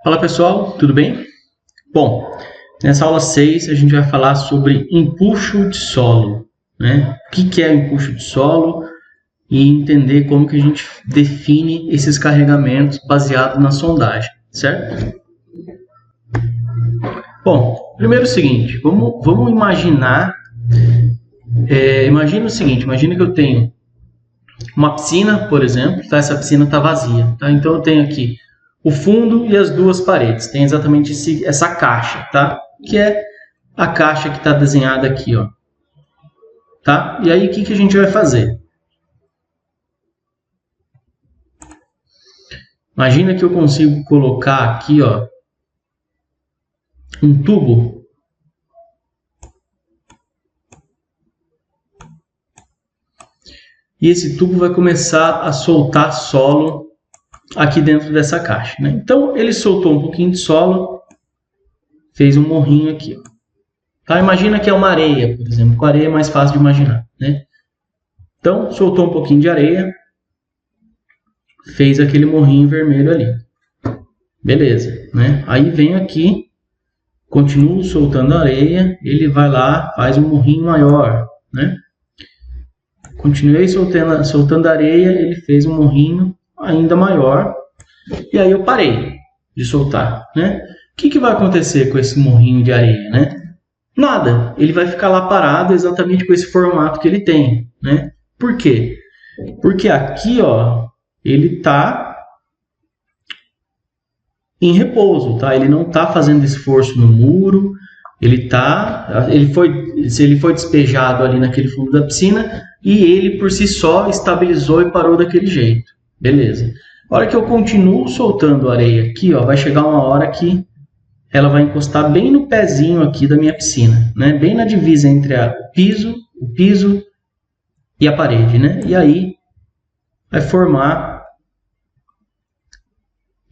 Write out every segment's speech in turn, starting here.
Fala pessoal, tudo bem? Bom, nessa aula 6 a gente vai falar sobre empuxo de solo, né? O que é empuxo de solo e entender como que a gente define esses carregamentos baseados na sondagem, certo? Bom, primeiro é o seguinte, vamos imaginar, imagina o seguinte, imagina que eu tenho uma piscina, por exemplo, tá? Essa piscina está vazia, tá? Então eu tenho aqui o fundo e as duas paredes. Tem exatamente essa caixa, tá? Que é a caixa que está desenhada aqui, ó. Tá? E aí, o que a gente vai fazer? Imagina que eu consigo colocar aqui, ó, um tubo. E esse tubo vai começar a soltar solo aqui dentro dessa caixa, né? Então, ele soltou um pouquinho de solo, fez um morrinho aqui, ó. Tá? Imagina que é uma areia, por exemplo. Com areia é mais fácil de imaginar, né? Então, soltou um pouquinho de areia, fez aquele morrinho vermelho ali. Beleza, né? Aí vem aqui, continuo soltando areia, ele vai lá, faz um morrinho maior, né? Continuei soltando areia, ele fez um morrinho ainda maior, e aí eu parei de soltar, né? O que vai acontecer com esse morrinho de areia, né? Nada, ele vai ficar lá parado exatamente com esse formato que ele tem, né? Por quê? Porque aqui, ó, ele tá em repouso, tá? Ele não tá fazendo esforço no muro, ele foi despejado ali naquele fundo da piscina e ele por si só estabilizou e parou daquele jeito. Beleza. A hora que eu continuo soltando areia aqui, ó, vai chegar uma hora que ela vai encostar bem no pezinho aqui da minha piscina, né? Bem na divisa entre o piso e a parede, né? E aí vai formar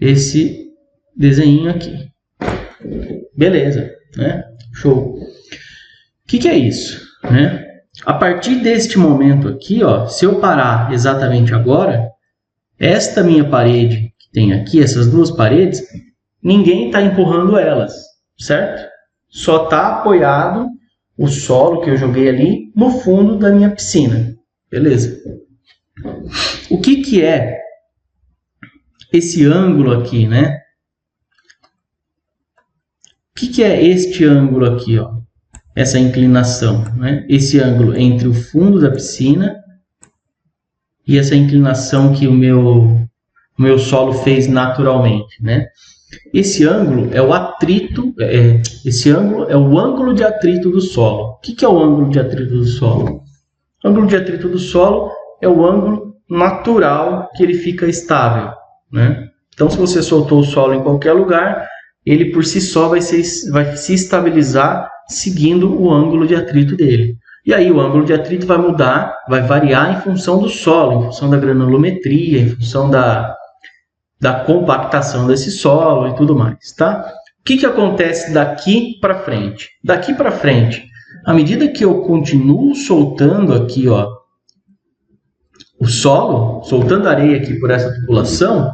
esse desenho aqui. Beleza, né? Show. O que é isso, né? A partir deste momento aqui, ó, se eu parar exatamente agora, esta minha parede que tem aqui, essas duas paredes, ninguém está empurrando elas, certo? Só está apoiado o solo que eu joguei ali no fundo da minha piscina. Beleza? O que é esse ângulo aqui, né? O que é este ângulo aqui, ó? Essa inclinação, né? Esse ângulo entre o fundo da piscina e essa inclinação que o meu solo fez naturalmente, né? Esse ângulo é o atrito, esse ângulo é o ângulo de atrito do solo. O que é o ângulo de atrito do solo? O ângulo de atrito do solo é o ângulo natural que ele fica estável, né? Então, se você soltou o solo em qualquer lugar, ele por si só vai se estabilizar seguindo o ângulo de atrito dele. E aí o ângulo de atrito vai mudar, vai variar em função do solo, em função da granulometria, em função da compactação desse solo e tudo mais, tá? O que acontece daqui para frente? Daqui para frente, à medida que eu continuo soltando aqui, ó, o solo, soltando areia aqui por essa tubulação,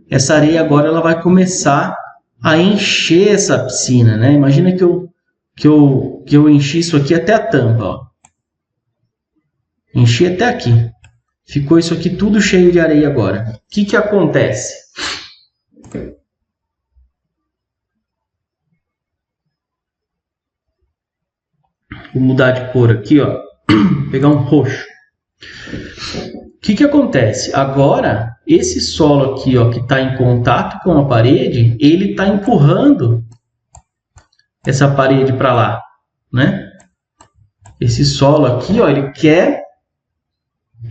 essa areia agora ela vai começar a encher essa piscina, né? Imagina que eu enchi isso aqui até a tampa, ó. Enchi até aqui. Ficou isso aqui tudo cheio de areia agora. O que acontece? Vou mudar de cor aqui, ó. Vou pegar um roxo. O que acontece? Agora, esse solo aqui, ó, que está em contato com a parede, ele está empurrando essa parede para lá, né? Esse solo aqui, ó, ele quer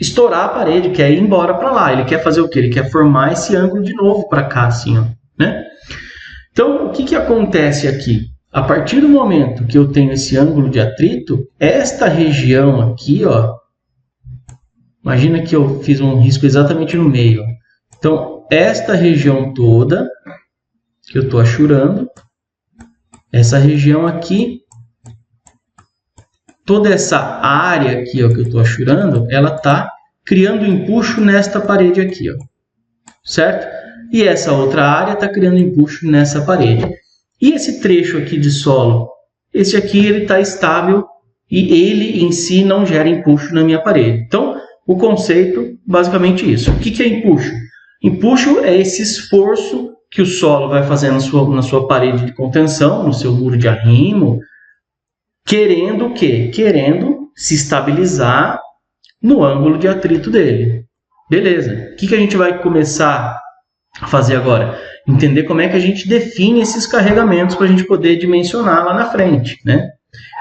estourar a parede, quer ir embora para lá. Ele quer fazer o quê? Ele quer formar esse ângulo de novo para cá, assim, ó, né? Então, o que acontece aqui? A partir do momento que eu tenho esse ângulo de atrito, esta região aqui, ó, imagina que eu fiz um risco exatamente no meio. Ó. Então, esta região toda que eu estou achurando, essa região aqui, toda essa área aqui, ó, que eu estou achurando, ela está criando empuxo nesta parede aqui, ó, certo? e essa outra área está criando empuxo nessa parede. E esse trecho aqui de solo, esse aqui ele está estável e ele em si não gera empuxo na minha parede. Então, o conceito, basicamente isso. O que é empuxo? Empuxo é esse esforço que o solo vai fazer na sua parede de contenção, no seu muro de arrimo, querendo o quê? Querendo se estabilizar no ângulo de atrito dele. Beleza. O que a gente vai começar a fazer agora? Entender como é que a gente define esses carregamentos para a gente poder dimensionar lá na frente, né?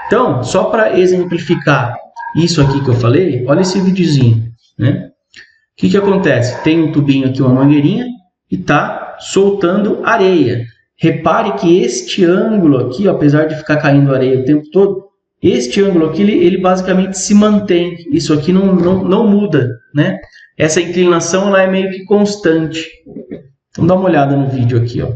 Então, só para exemplificar isso aqui que eu falei, olha esse videozinho, né? O que acontece? Tem um tubinho aqui, uma mangueirinha, e está soltando areia. Repare que este ângulo aqui, apesar de ficar caindo areia o tempo todo, este ângulo aqui, ele basicamente se mantém. Isso aqui não muda, né? Essa inclinação ela é meio que constante. Então dá uma olhada no vídeo aqui, ó.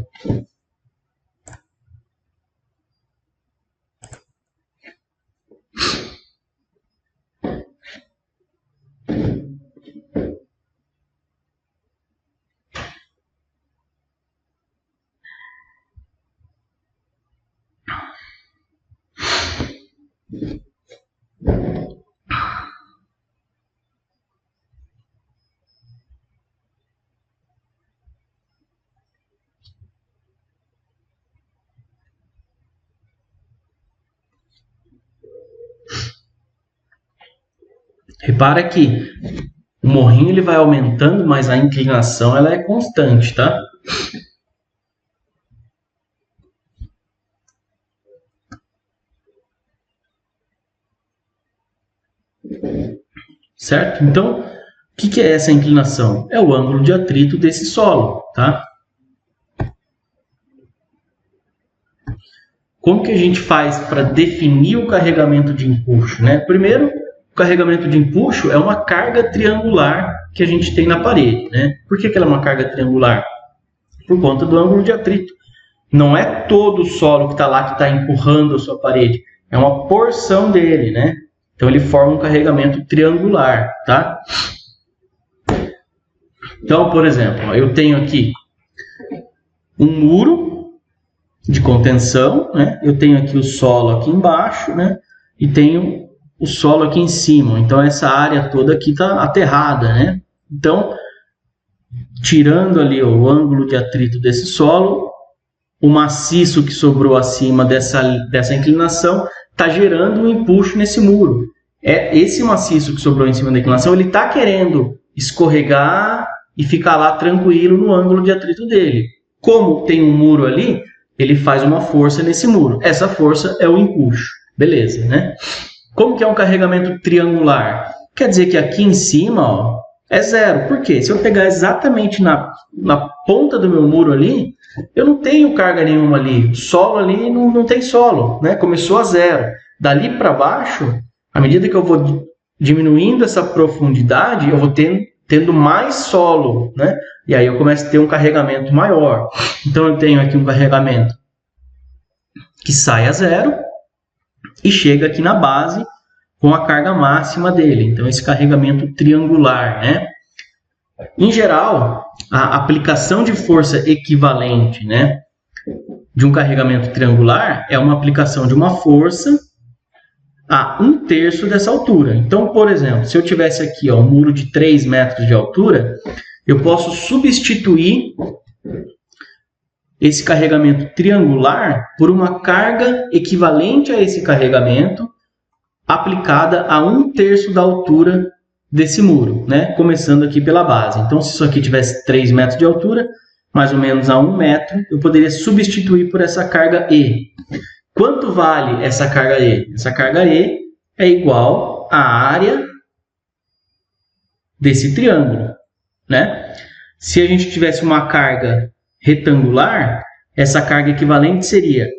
Repara que o morrinho ele vai aumentando, mas a inclinação ela é constante, tá? Certo? Então, o que é essa inclinação? É o ângulo de atrito desse solo, tá? Como que a gente faz para definir o carregamento de empuxo, né? Primeiro, o carregamento de empuxo é uma carga triangular que a gente tem na parede, né? Por que ela é uma carga triangular? Por conta do ângulo de atrito. Não é todo o solo que está lá que está empurrando a sua parede, é uma porção dele, né? Então ele forma um carregamento triangular, tá? Então, por exemplo, eu tenho aqui um muro de contenção, né? Eu tenho aqui o solo aqui embaixo, né? E tenho o solo aqui em cima. Então essa área toda aqui está aterrada, né? Então, tirando ali o ângulo de atrito desse solo, o maciço que sobrou acima dessa inclinação está gerando um empuxo nesse muro. Esse maciço que sobrou em cima da inclinação, ele está querendo escorregar e ficar lá tranquilo no ângulo de atrito dele. Como tem um muro ali, ele faz uma força nesse muro. Essa força é o empuxo. Beleza, né? Como que é um carregamento triangular? Quer dizer que aqui em cima, ó, é zero. Por quê? Se eu pegar exatamente na ponta do meu muro ali, eu não tenho carga nenhuma ali. O solo ali não tem solo, né? Começou a zero. Dali para baixo, à medida que eu vou diminuindo essa profundidade, eu vou tendo mais solo, né? E aí eu começo a ter um carregamento maior. Então eu tenho aqui um carregamento que sai a zero e chega aqui na base com a carga máxima dele. Então esse carregamento triangular, né? Em geral, a aplicação de força equivalente, né, de um carregamento triangular é uma aplicação de uma força a 1/3 dessa altura. Então, por exemplo, se eu tivesse aqui ó, um muro de 3 metros de altura, eu posso substituir esse carregamento triangular por uma carga equivalente a esse carregamento aplicada a 1/3 da altura desse muro, né? Começando aqui pela base. Então, se isso aqui tivesse 3 metros de altura, mais ou menos a 1 metro, eu poderia substituir por essa carga E. Quanto vale essa carga E? Essa carga E é igual à área desse triângulo, né? Se a gente tivesse uma carga retangular, essa carga equivalente seria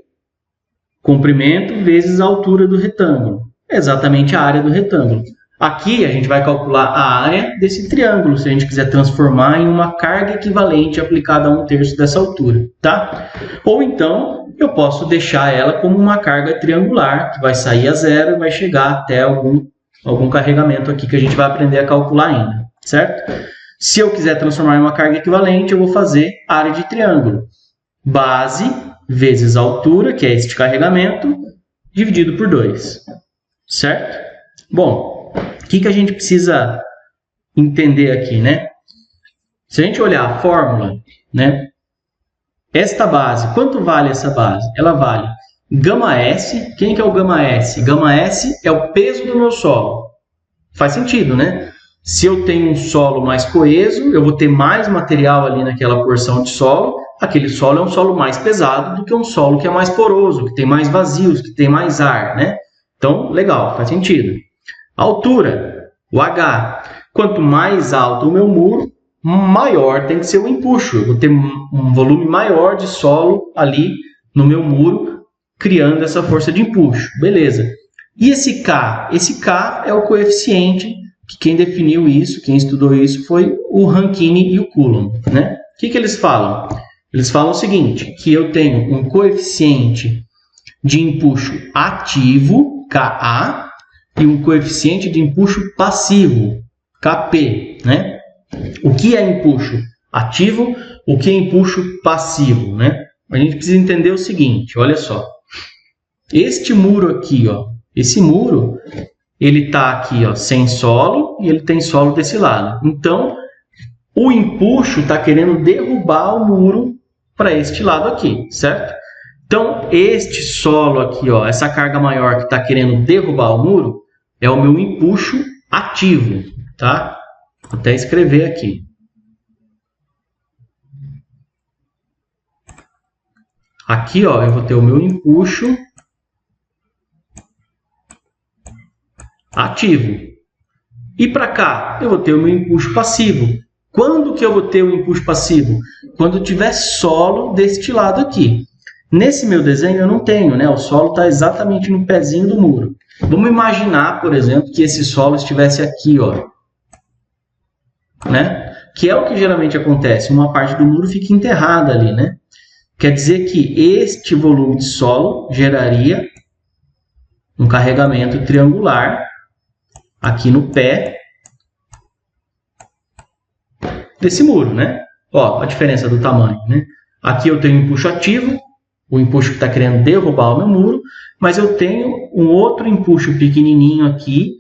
comprimento vezes a altura do retângulo. É exatamente a área do retângulo. Aqui a gente vai calcular a área desse triângulo, se a gente quiser transformar em uma carga equivalente aplicada a 1/3 dessa altura, tá? Ou então eu posso deixar ela como uma carga triangular, que vai sair a zero e vai chegar até algum carregamento aqui que a gente vai aprender a calcular ainda, certo? Se eu quiser transformar em uma carga equivalente, eu vou fazer área de triângulo. Base vezes altura, que é este carregamento, dividido por 2. Certo? Bom, o que a gente precisa entender aqui, né? Se a gente olhar a fórmula, né? Esta base, quanto vale essa base? Ela vale γS. Quem que é o γS? γS é o peso do meu solo. Faz sentido, né? Se eu tenho um solo mais coeso, eu vou ter mais material ali naquela porção de solo. Aquele solo é um solo mais pesado do que um solo que é mais poroso, que tem mais vazios, que tem mais ar, né? Então, legal, faz sentido. Altura, o H. Quanto mais alto o meu muro, maior tem que ser o empuxo. Eu vou ter um volume maior de solo ali no meu muro, criando essa força de empuxo. Beleza. E esse K? Esse K é o coeficiente que quem definiu isso, quem estudou isso, foi o Rankine e o Coulomb, né? O que eles falam? Eles falam o seguinte, que eu tenho um coeficiente de empuxo ativo, Ka, e um coeficiente de empuxo passivo, Kp, né? O que é empuxo ativo? O que é empuxo passivo, né? A gente precisa entender o seguinte, olha só. Este muro aqui, ó, esse muro, ele está aqui, ó, sem solo e ele tem solo desse lado. Então, o empuxo está querendo derrubar o muro para este lado aqui, certo? Então, este solo aqui, ó, essa carga maior que está querendo derrubar o muro, é o meu empuxo ativo, tá? Vou até escrever aqui. Aqui, ó, eu vou ter o meu empuxo ativo. E para cá, eu vou ter o meu empuxo passivo. Quando que eu vou ter o empuxo passivo? Quando tiver solo deste lado aqui. Nesse meu desenho eu não tenho, né? O solo está exatamente no pezinho do muro. Vamos imaginar, por exemplo, que esse solo estivesse aqui, ó, né? Que é o que geralmente acontece. Uma parte do muro fica enterrada ali, né? Quer dizer que este volume de solo geraria um carregamento triangular aqui no pé desse muro, né? Ó, a diferença do tamanho, né? Aqui eu tenho um empuxo ativo, o empuxo que está querendo derrubar o meu muro, mas eu tenho um outro empuxo pequenininho aqui,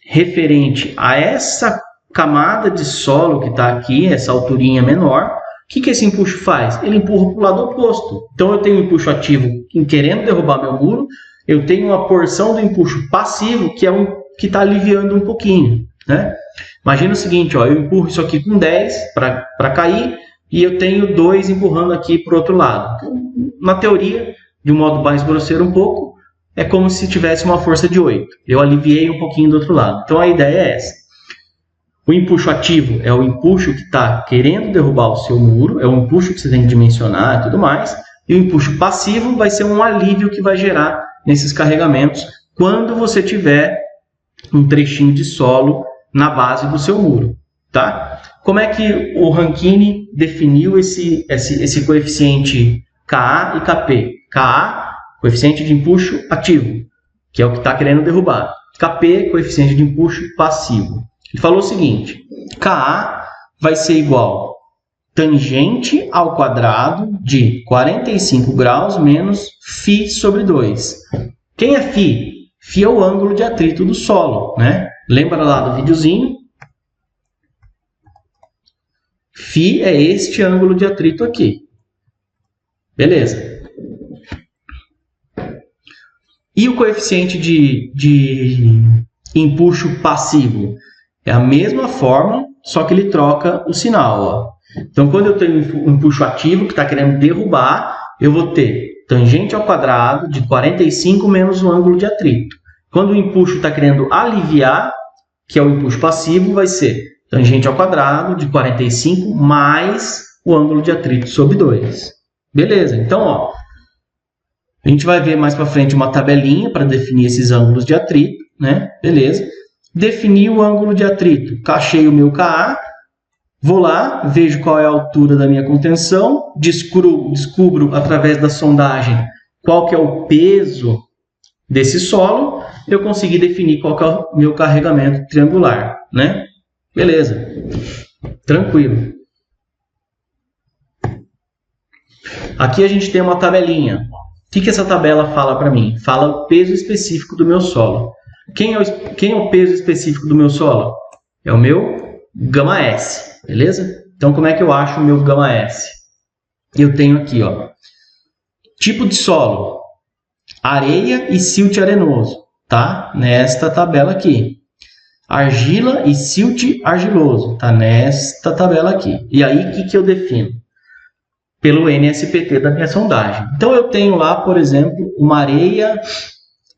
referente a essa camada de solo que está aqui, essa alturinha menor. O que esse empuxo faz? Ele empurra para o lado oposto. Então eu tenho um empuxo ativo querendo derrubar meu muro, eu tenho uma porção do empuxo passivo que é que está aliviando um pouquinho, né? Imagina o seguinte, ó, eu empurro isso aqui com 10 para cair e eu tenho 2 empurrando aqui para o outro lado. Então, na teoria, de um modo mais grosseiro um pouco, é como se tivesse uma força de 8. Eu aliviei um pouquinho do outro lado. Então a ideia é essa. O empuxo ativo é o empuxo que está querendo derrubar o seu muro, é o empuxo que você tem que dimensionar e tudo mais. E o empuxo passivo vai ser um alívio que vai gerar nesses carregamentos quando você tiver um trechinho de solo na base do seu muro, tá? Como é que o Rankine definiu esse coeficiente Ka e Kp? Ka, coeficiente de empuxo ativo, que é o que está querendo derrubar. Kp, coeficiente de empuxo passivo. Ele falou o seguinte, Ka vai ser igual tangente ao quadrado de 45 graus menos φ sobre 2. Quem é φ? Φ é o ângulo de atrito do solo, né? Lembra lá do videozinho? Φ é este ângulo de atrito aqui. Beleza. E o coeficiente de empuxo passivo? É a mesma forma, só que ele troca o sinal, ó. Então, quando eu tenho um empuxo ativo que está querendo derrubar, eu vou ter tangente ao quadrado de 45 menos o ângulo de atrito. Quando o empuxo está querendo aliviar, que é o empuxo passivo, vai ser tangente ao quadrado de 45 mais o ângulo de atrito sobre 2. Beleza, então, ó, a gente vai ver mais para frente uma tabelinha para definir esses ângulos de atrito, né? Beleza. Defini o ângulo de atrito, achei o meu Ka, vou lá, vejo qual é a altura da minha contenção, descubro através da sondagem qual que é o peso desse solo, eu consegui definir qual que é o meu carregamento triangular, né? Beleza. Tranquilo. Aqui a gente tem uma tabelinha. O que essa tabela fala para mim? Fala o peso específico do meu solo. Quem é o peso específico do meu solo? É o meu γS, beleza? Então, como é que eu acho o meu γS? Eu tenho aqui, ó, tipo de solo, areia e silt arenoso, tá? Nesta tabela aqui. Argila e silt argiloso, tá? Nesta tabela aqui. E aí, o que eu defino? Pelo NSPT da minha sondagem. Então, eu tenho lá, por exemplo, uma areia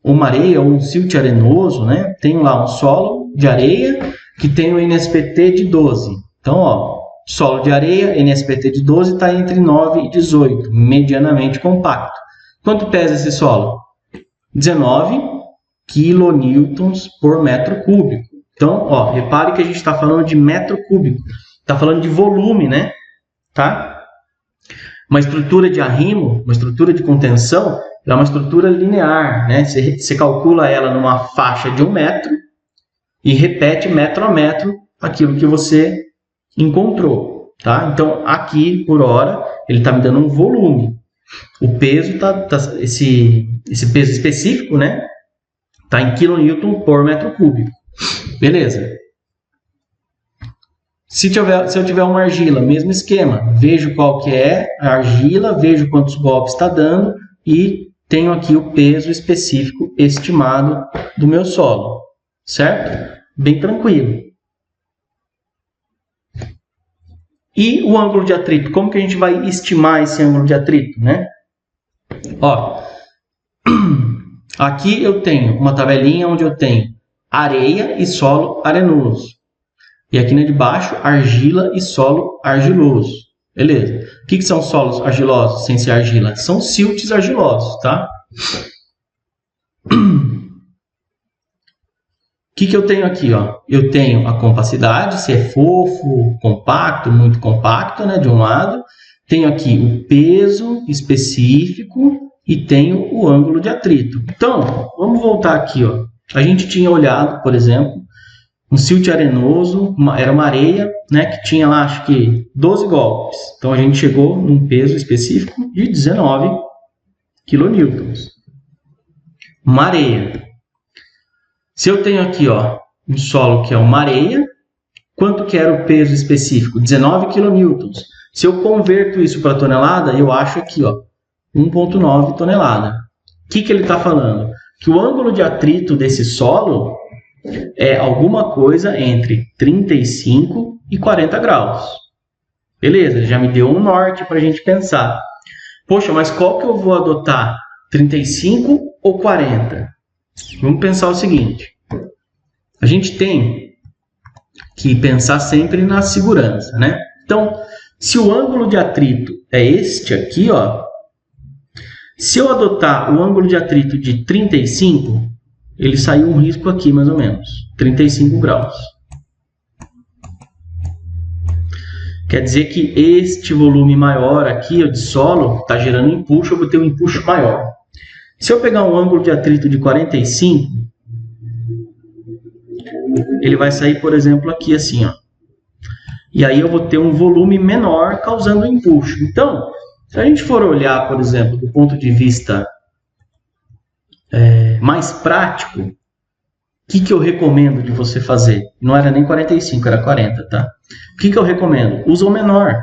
ou um silt arenoso, né? Tenho lá um solo de areia que tem o NSPT de 12. Então, ó, solo de areia, NSPT de 12, está entre 9 e 18, medianamente compacto. Quanto pesa esse solo? 19 kN por metro cúbico. Então, ó, repare que a gente está falando de metro cúbico. Está falando de volume, né? Tá? Uma estrutura de arrimo, uma estrutura de contenção, é uma estrutura linear, né? Você calcula ela numa faixa de 1 metro e repete metro a metro aquilo que você encontrou, tá? Então, aqui, por hora, ele está me dando um volume. O peso, esse peso específico, né? Está em kN por metro cúbico. Beleza. Se eu tiver uma argila, mesmo esquema. Vejo qual que é a argila, vejo quantos golpes está dando e tenho aqui o peso específico estimado do meu solo. Certo? Bem tranquilo. E o ângulo de atrito? Como que a gente vai estimar esse ângulo de atrito, né? Ó, aqui eu tenho uma tabelinha onde eu tenho areia e solo arenoso. E aqui na de baixo, argila e solo argiloso. Beleza. O que são solos argilosos sem ser argila? São siltes argilosos, tá? O que eu tenho aqui, ó? Eu tenho a compacidade, se é fofo, compacto, muito compacto, né? De um lado. Tenho aqui o peso específico e tenho o ângulo de atrito. Então, vamos voltar aqui, ó. A gente tinha olhado, por exemplo, um silt arenoso, era uma areia, né, que tinha lá, acho que 12 golpes. Então, a gente chegou num peso específico de 19 kN. Uma areia. Se eu tenho aqui, ó, um solo que é uma areia, quanto que era o peso específico? 19 kN. Se eu converto isso para tonelada, eu acho aqui, ó, 1,9 tonelada. O que ele está falando? Que o ângulo de atrito desse solo é alguma coisa entre 35 e 40 graus. Beleza, já me deu um norte para a gente pensar. Poxa, mas qual que eu vou adotar? 35 ou 40? Vamos pensar o seguinte. A gente tem que pensar sempre na segurança, né? Então, se o ângulo de atrito é este aqui, ó, se eu adotar o ângulo de atrito de 35, ele saiu um risco aqui, mais ou menos, 35 graus. Quer dizer que este volume maior aqui, ó, de solo, está gerando empuxo, eu vou ter um empuxo maior. Se eu pegar um ângulo de atrito de 45, ele vai sair, por exemplo, aqui assim, ó. E aí eu vou ter um volume menor causando empuxo. Então, se a gente for olhar, por exemplo, do ponto de vista mais prático, o que eu recomendo de você fazer? Não era nem 45, era 40, tá? O que eu recomendo? Usa o menor.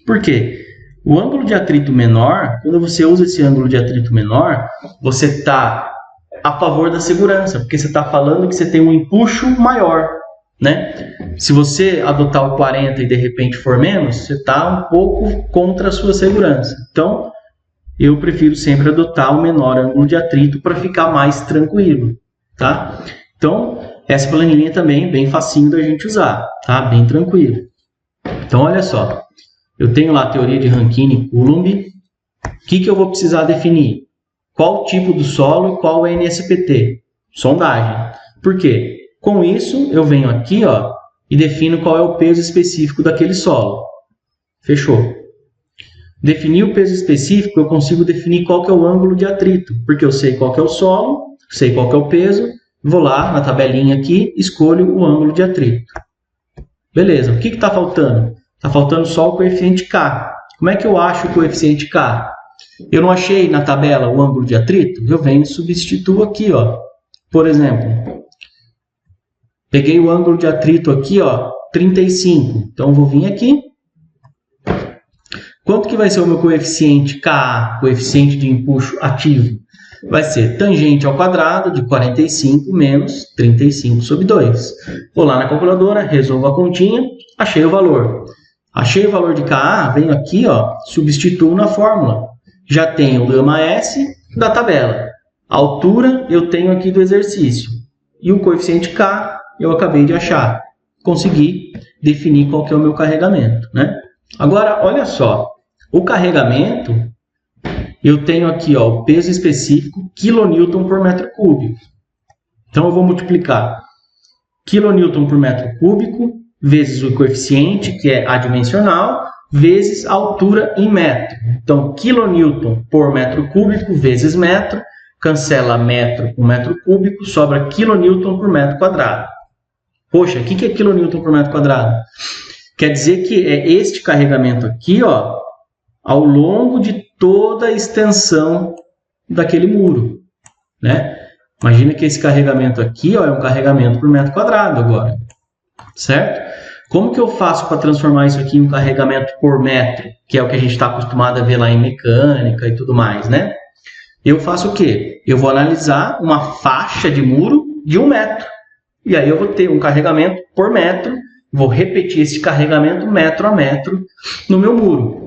Por quê? O ângulo de atrito menor, quando você usa esse ângulo de atrito menor, você está a favor da segurança, porque você está falando que você tem um empuxo maior, né? Se você adotar o 40 e de repente for menos, você está um pouco contra a sua segurança. Então, eu prefiro sempre adotar o menor ângulo de atrito para ficar mais tranquilo, tá? Então, essa planilha também é bem facinho da gente usar, tá? Bem tranquilo. Então, olha só. Eu tenho lá a teoria de Rankine e Coulomb. O que eu vou precisar definir? Qual tipo do solo e qual é o NSPT? Sondagem. Por quê? Com isso, eu venho aqui, ó, e defino qual é o peso específico daquele solo. Fechou. Definir o peso específico, eu consigo definir qual que é o ângulo de atrito, porque eu sei qual que é o solo, sei qual que é o peso, vou lá na tabelinha aqui, escolho o ângulo de atrito. Beleza, o que está faltando? Está faltando só o coeficiente K. Como é que eu acho o coeficiente K? Eu não achei na tabela o ângulo de atrito? Eu venho e substituo aqui, ó. Por exemplo, peguei o ângulo de atrito aqui, ó, 35. Então, eu vou vir aqui. Quanto que vai ser o meu coeficiente Ka, coeficiente de empuxo ativo? Vai ser tangente ao quadrado de 45 menos 35 sobre 2. Vou lá na calculadora, resolvo a continha, achei o valor. Achei o valor de Ka, venho aqui, ó, substituo na fórmula. Já tenho o γS da tabela. A altura eu tenho aqui do exercício. E o coeficiente K eu acabei de achar. Consegui definir qual que é o meu carregamento, né? Agora, olha só. O carregamento, eu tenho aqui, ó, o peso específico, kN por metro cúbico. Então, eu vou multiplicar kN por metro cúbico vezes o coeficiente, que é adimensional, vezes a altura em metro. Então, kN por metro cúbico vezes metro, cancela metro com metro cúbico, sobra kN por metro quadrado. Poxa, o que é kN por metro quadrado? Quer dizer que é este carregamento aqui, ó, ao longo de toda a extensão daquele muro, né? Imagina que esse carregamento aqui, ó, é um carregamento por metro quadrado agora, certo? Como que eu faço para transformar isso aqui em um carregamento por metro, que é o que a gente está acostumado a ver lá em mecânica e tudo mais, né? Eu faço o quê? Eu vou analisar uma faixa de muro de 1 metro. E aí eu vou ter um carregamento por metro, vou repetir esse carregamento metro a metro no meu muro.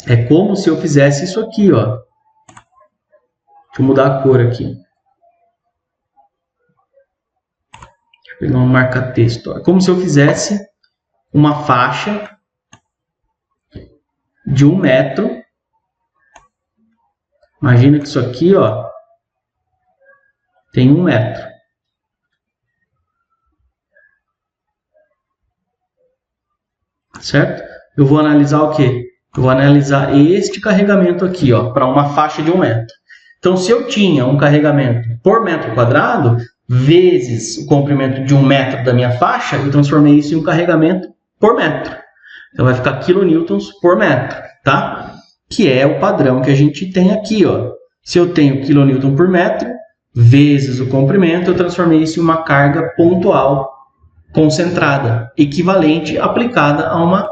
É como se eu fizesse isso aqui, ó. Deixa eu mudar a cor aqui. Deixa eu pegar um marca-texto. É como se eu fizesse uma faixa de 1 metro. Imagina que isso aqui, ó, tem 1 metro. Certo? Eu vou analisar o quê? Eu vou analisar este carregamento aqui, ó, para uma faixa de 1 metro. Então, se eu tinha um carregamento por metro quadrado, vezes o comprimento de 1 metro da minha faixa, eu transformei isso em um carregamento por metro. Então, vai ficar kN por metro, tá? Que é o padrão que a gente tem aqui, ó. Se eu tenho kN por metro, vezes o comprimento, eu transformei isso em uma carga pontual concentrada, equivalente, aplicada a uma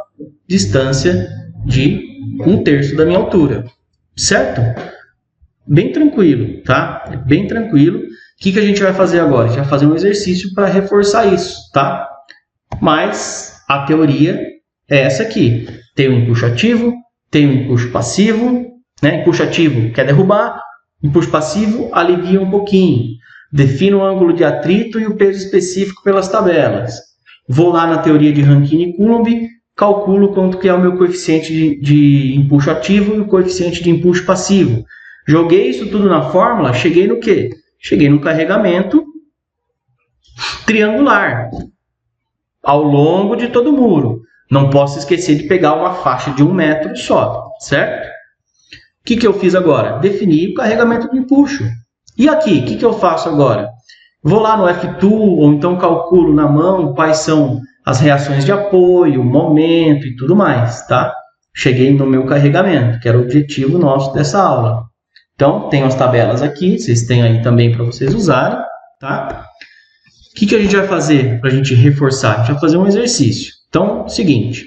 distância de 1/3 da minha altura, certo? Bem tranquilo, tá? Bem tranquilo. O que a gente vai fazer agora? A gente vai fazer um exercício para reforçar isso, tá? Mas a teoria é essa aqui. Tem o empuxo ativo, tem o empuxo passivo, né? Empuxo ativo quer derrubar, empuxo passivo alivia um pouquinho. Defino o ângulo de atrito e o peso específico pelas tabelas. Vou lá na teoria de Rankine e Coulomb, calculo quanto que é o meu coeficiente de empuxo ativo e o coeficiente de empuxo passivo. Joguei isso tudo na fórmula, cheguei no quê? Cheguei no carregamento triangular ao longo de todo o muro. Não posso esquecer de pegar uma faixa de 1 metro só, certo? O que eu fiz agora? Defini o carregamento do empuxo. E aqui, o que eu faço agora? Vou lá no F-Tool, ou então calculo na mão quais são as reações de apoio, momento e tudo mais, tá? Cheguei no meu carregamento, que era o objetivo nosso dessa aula. Então, tenho as tabelas aqui, vocês têm aí também para vocês usarem, tá? O que a gente vai fazer para a gente reforçar? A gente vai fazer um exercício. Então, seguinte,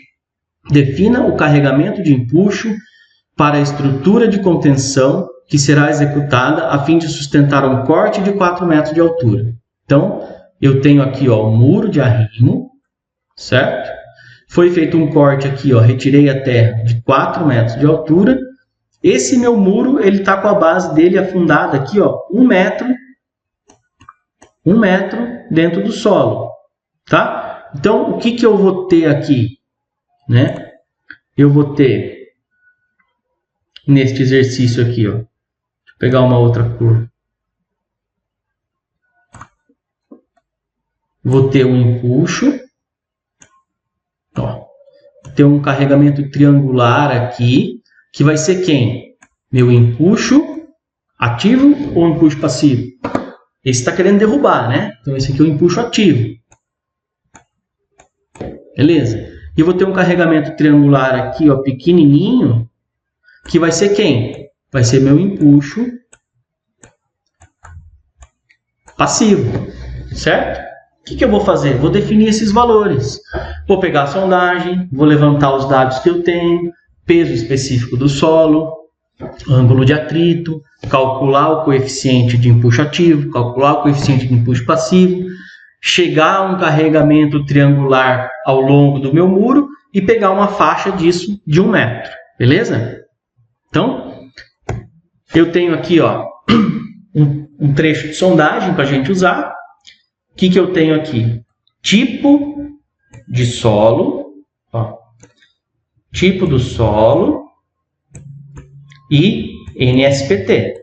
defina o carregamento de empuxo para a estrutura de contenção que será executada a fim de sustentar um corte de 4 metros de altura. Então, eu tenho aqui, ó, o muro de arrimo, certo? Foi feito um corte aqui, ó, retirei a terra de 4 metros de altura. Esse meu muro, ele está com a base dele afundada aqui, ó, 1 metro dentro do solo, tá? Então, o que eu vou ter aqui, né? Eu vou ter, neste exercício aqui, ó, pegar uma outra cor. Vou ter um empuxo. Ó, ter um carregamento triangular aqui, que vai ser quem? Meu empuxo ativo ou empuxo passivo? Esse está querendo derrubar, né? Então esse aqui é o empuxo ativo. Beleza? E vou ter um carregamento triangular aqui, ó, pequenininho, que vai ser quem? Vai ser meu empuxo passivo, certo? O que eu vou fazer? Vou definir esses valores. Vou pegar a sondagem, vou levantar os dados que eu tenho, peso específico do solo, ângulo de atrito, calcular o coeficiente de empuxo ativo, calcular o coeficiente de empuxo passivo, chegar a um carregamento triangular ao longo do meu muro e pegar uma faixa disso de 1 metro, beleza? Então, eu tenho aqui, ó, um trecho de sondagem para a gente usar. O que eu tenho aqui? Tipo de solo, ó, tipo do solo e NSPT.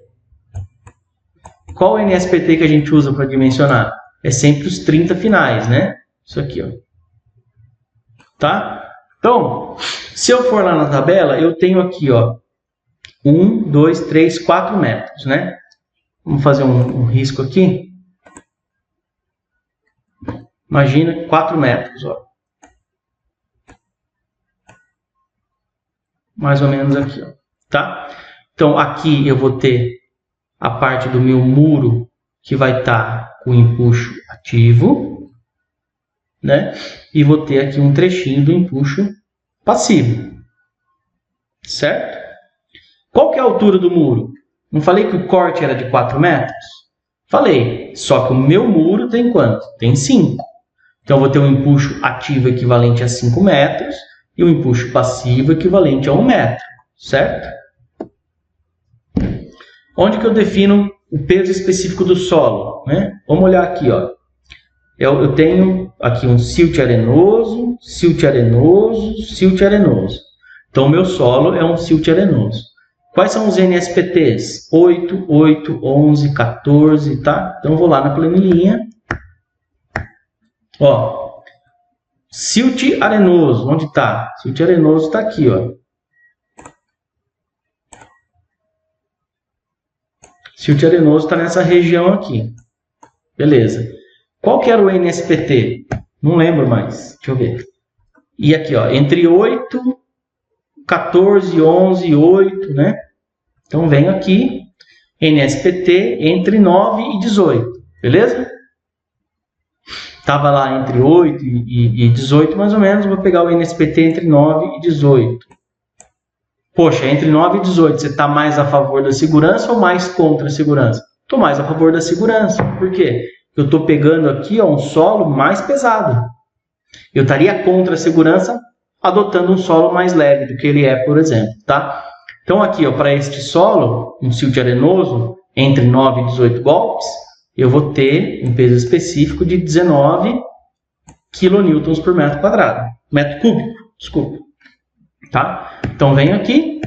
Qual o NSPT que a gente usa para dimensionar? É sempre os 30 finais, né? Isso aqui, ó. Tá? Então, se eu for lá na tabela, eu tenho aqui, ó, 1, 2, 3, 4 metros, né? Vamos fazer um risco aqui. Imagina 4 metros, ó. Mais ou menos aqui, ó. Tá? Então, aqui eu vou ter a parte do meu muro que vai estar com empuxo ativo, né? E vou ter aqui um trechinho do empuxo passivo, certo? Qual que é a altura do muro? Não falei que o corte era de 4 metros? Falei, só que o meu muro tem quanto? Tem 5. Então, eu vou ter um empuxo ativo equivalente a 5 metros e um empuxo passivo equivalente a 1 metro, certo? Onde que eu defino o peso específico do solo, né? Vamos olhar aqui, ó. Eu tenho aqui um silt arenoso, silt arenoso, silt arenoso. Então, o meu solo é um silt arenoso. Quais são os NSPTs? 8, 8, 11, 14, tá? Então, eu vou lá na planilhinha. Ó, silt arenoso, onde está? Silt arenoso está aqui, ó. Silt arenoso está nessa região aqui. Beleza. Qual que era o NSPT? Não lembro mais. Deixa eu ver. E aqui, ó, entre 8, 14, 11, 8, né? Então, venho aqui, NSPT entre 9 e 18. Beleza? Estava lá entre 8 e 18, mais ou menos. Vou pegar o NSPT entre 9 e 18. Poxa, entre 9 e 18, você está mais a favor da segurança ou mais contra a segurança? Estou mais a favor da segurança. Por quê? Eu estou pegando aqui, ó, um solo mais pesado. Eu estaria contra a segurança adotando um solo mais leve do que ele é, por exemplo. Tá? Então, aqui, para este solo, um silt arenoso, entre 9 e 18 golpes, eu vou ter um peso específico de 19 kN por metro quadrado. Metro cúbico, desculpa. Tá? Então, venho aqui,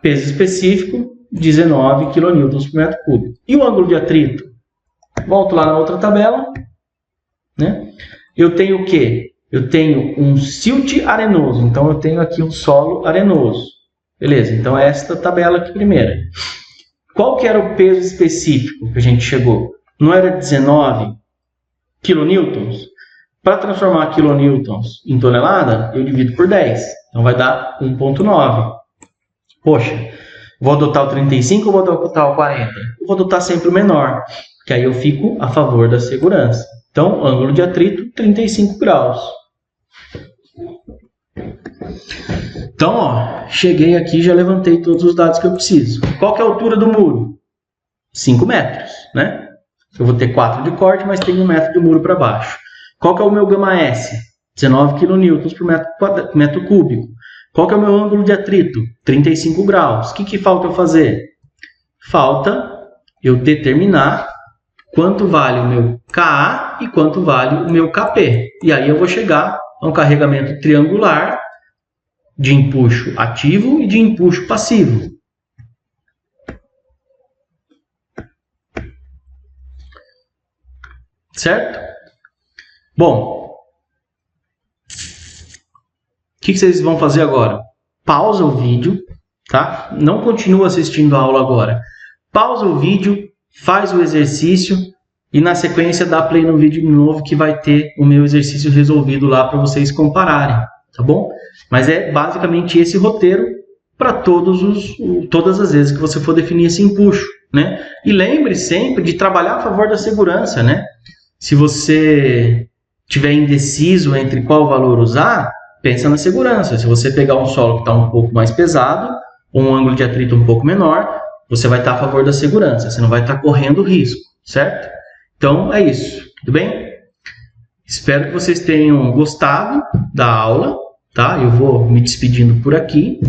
peso específico, 19 kN por metro cúbico. E o ângulo de atrito? Volto lá na outra tabela, né? Eu tenho o quê? Eu tenho um silt arenoso, então eu tenho aqui um solo arenoso. Beleza, então é esta tabela aqui primeira. Qual que era o peso específico que a gente chegou? Não era 19 kN? Para transformar quilonewtons em tonelada, eu divido por 10. Então vai dar 1,9. Poxa, vou adotar o 35 ou vou adotar o 40? Eu vou adotar sempre o menor, que aí eu fico a favor da segurança. Então, ângulo de atrito, 35 graus. Então, ó, cheguei aqui e já levantei todos os dados que eu preciso. Qual que é a altura do muro? 5 metros, né? Eu vou ter 4 de corte, mas tem 1 metro de muro para baixo. Qual que é o meu gama S? 19 kN por metro cúbico. Qual que é o meu ângulo de atrito? 35 graus. O que falta eu fazer? Falta eu determinar quanto vale o meu Ka e quanto vale o meu Kp. E aí eu vou chegar a um carregamento triangular de empuxo ativo e de empuxo passivo. Certo? Bom, o que vocês vão fazer agora? Pausa o vídeo, tá? Não continua assistindo a aula agora. Pausa o vídeo, faz o exercício, E na sequência dá play no vídeo de novo que vai ter o meu exercício resolvido lá para vocês compararem, tá bom? Mas é basicamente esse roteiro para todas as vezes que você for definir esse empuxo, né? E lembre sempre de trabalhar a favor da segurança, né? Se você tiver indeciso entre qual valor usar, pensa na segurança. Se você pegar um solo que está um pouco mais pesado, ou um ângulo de atrito um pouco menor, você vai estar a favor da segurança, você não vai estar correndo risco, certo? Então é isso, tudo bem? Espero que vocês tenham gostado da aula, tá? Eu vou me despedindo por aqui.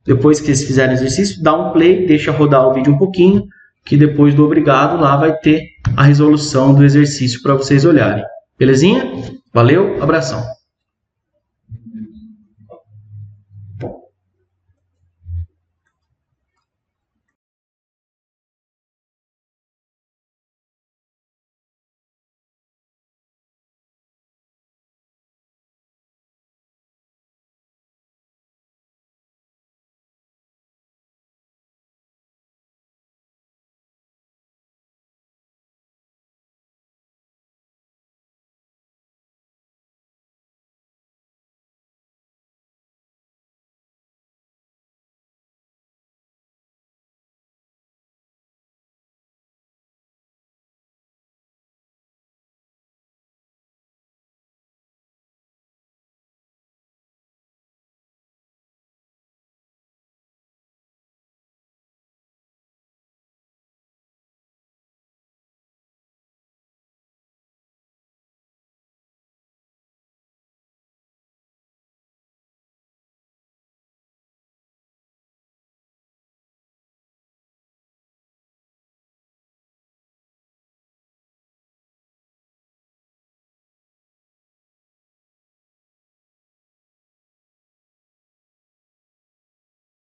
Depois que vocês fizerem o exercício, dá um play, deixa rodar o vídeo um pouquinho, que depois do obrigado lá vai ter a resolução do exercício para vocês olharem. Belezinha? Valeu, abração!